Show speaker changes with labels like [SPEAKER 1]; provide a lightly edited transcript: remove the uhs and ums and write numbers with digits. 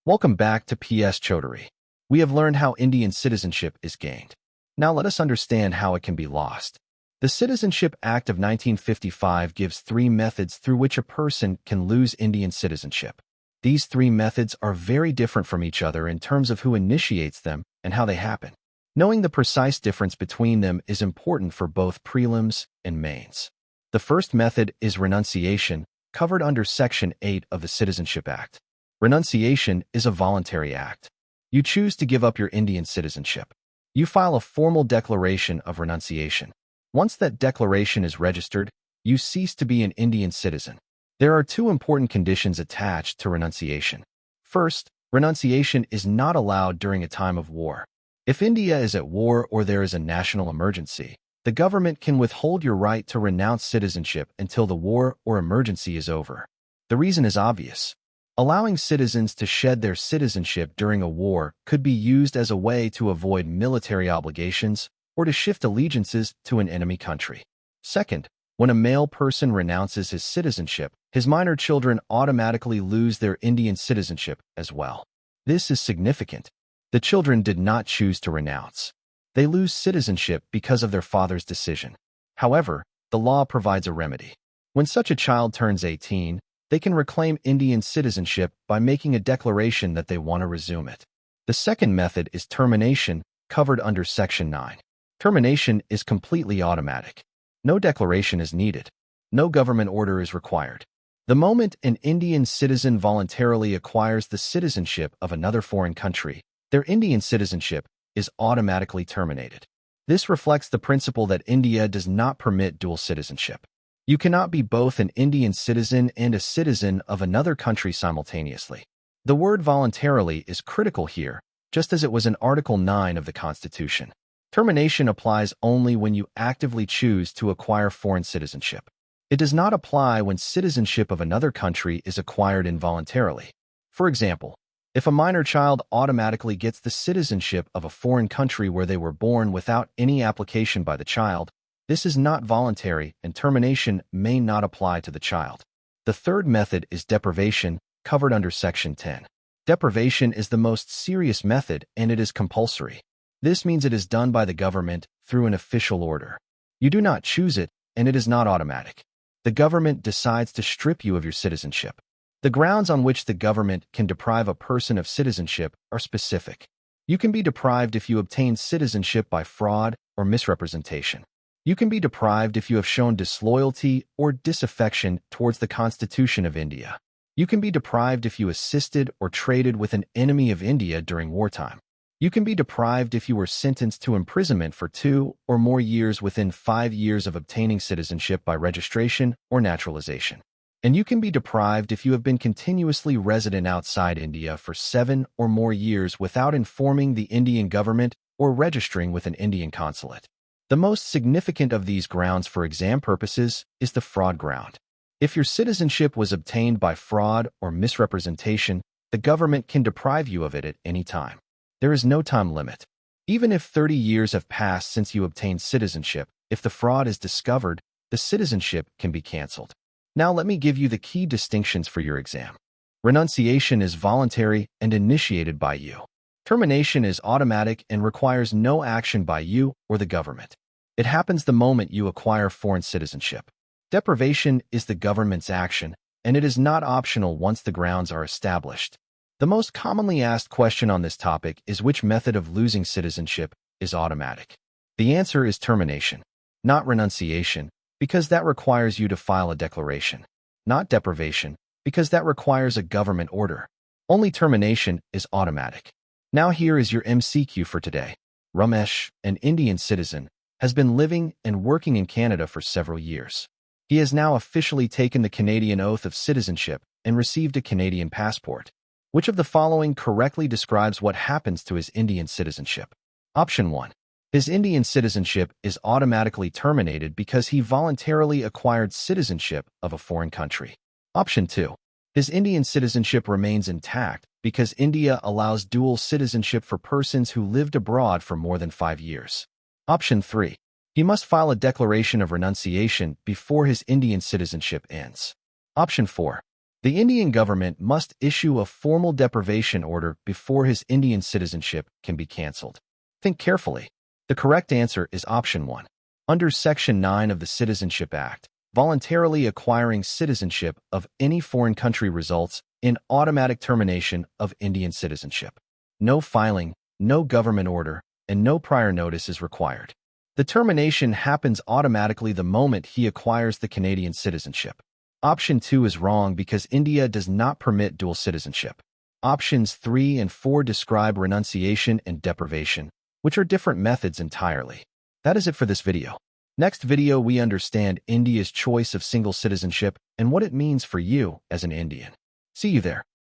[SPEAKER 1] Welcome back to PS Choudhary. We have learned how Indian citizenship is gained. Now let us understand how it can be lost. The Citizenship Act of 1955 gives three methods through which a person can lose Indian citizenship. These three methods are very different from each other in terms of who initiates them and how they happen. Knowing the precise difference between them is important for both prelims and mains. The first method is renunciation, covered under Section 8 of the Citizenship Act. Renunciation is a voluntary act. You choose to give up your Indian citizenship. You file a formal declaration of renunciation. Once that declaration is registered, you cease to be an Indian citizen. There are two important conditions attached to renunciation. First, renunciation is not allowed during a time of war. If India is at war or there is a national emergency, the government can withhold your right to renounce citizenship until the war or emergency is over. The reason is obvious. Allowing citizens to shed their citizenship during a war could be used as a way to avoid military obligations or to shift allegiances to an enemy country. Second, when a male person renounces his citizenship, his minor children automatically lose their Indian citizenship as well. This is significant. The children did not choose to renounce. They lose citizenship because of their father's decision. However, the law provides a remedy. When such a child turns 18, they can reclaim Indian citizenship by making a declaration that they want to resume it. The second method is termination, covered under Section 9. Termination is completely automatic. No declaration is needed. No government order is required. The moment an Indian citizen voluntarily acquires the citizenship of another foreign country, their Indian citizenship is automatically terminated. This reflects the principle that India does not permit dual citizenship. You cannot be both an Indian citizen and a citizen of another country simultaneously. The word voluntarily is critical here, just as it was in Article 9 of the Constitution. Termination applies only when you actively choose to acquire foreign citizenship. It does not apply when citizenship of another country is acquired involuntarily. For example, if a minor child automatically gets the citizenship of a foreign country where they were born without any application by the child, this is not voluntary and termination may not apply to the child. The third method is deprivation, covered under Section 10. Deprivation is the most serious method and it is compulsory. This means it is done by the government through an official order. You do not choose it and it is not automatic. The government decides to strip you of your citizenship. The grounds on which the government can deprive a person of citizenship are specific. You can be deprived if you obtain citizenship by fraud or misrepresentation. You can be deprived if you have shown disloyalty or disaffection towards the Constitution of India. You can be deprived if you assisted or traded with an enemy of India during wartime. You can be deprived if you were sentenced to imprisonment for 2 or more years within 5 years of obtaining citizenship by registration or naturalization. And you can be deprived if you have been continuously resident outside India for 7 or more years without informing the Indian government or registering with an Indian consulate. The most significant of these grounds for exam purposes is the fraud ground. If your citizenship was obtained by fraud or misrepresentation, the government can deprive you of it at any time. There is no time limit. Even if 30 years have passed since you obtained citizenship, if the fraud is discovered, the citizenship can be canceled. Now let me give you the key distinctions for your exam. Renunciation is voluntary and initiated by you. Termination is automatic and requires no action by you or the government. It happens the moment you acquire foreign citizenship. Deprivation is the government's action, and it is not optional once the grounds are established. The most commonly asked question on this topic is which method of losing citizenship is automatic. The answer is termination, not renunciation, because that requires you to file a declaration. Not deprivation, because that requires a government order. Only termination is automatic. Now here is your MCQ for today. Ramesh, an Indian citizen, has been living and working in Canada for several years. He has now officially taken the Canadian oath of citizenship and received a Canadian passport. Which of the following correctly describes what happens to his Indian citizenship? Option 1. His Indian citizenship is automatically terminated because he voluntarily acquired citizenship of a foreign country. Option 2. His Indian citizenship remains intact because India allows dual citizenship for persons who lived abroad for more than 5 years. Option 3. He must file a declaration of renunciation before his Indian citizenship ends. Option 4. The Indian government must issue a formal deprivation order before his Indian citizenship can be cancelled. Think carefully. The correct answer is option 1. Under Section 9 of the Citizenship Act, voluntarily acquiring citizenship of any foreign country results in automatic termination of Indian citizenship. No filing, no government order, and no prior notice is required. The termination happens automatically the moment he acquires the Canadian citizenship. Option 2 is wrong because India does not permit dual citizenship. Options 3 and 4 describe renunciation and deprivation, which are different methods entirely. That is it for this video. Next video we understand India's choice of single citizenship and what it means for you as an Indian. See you there.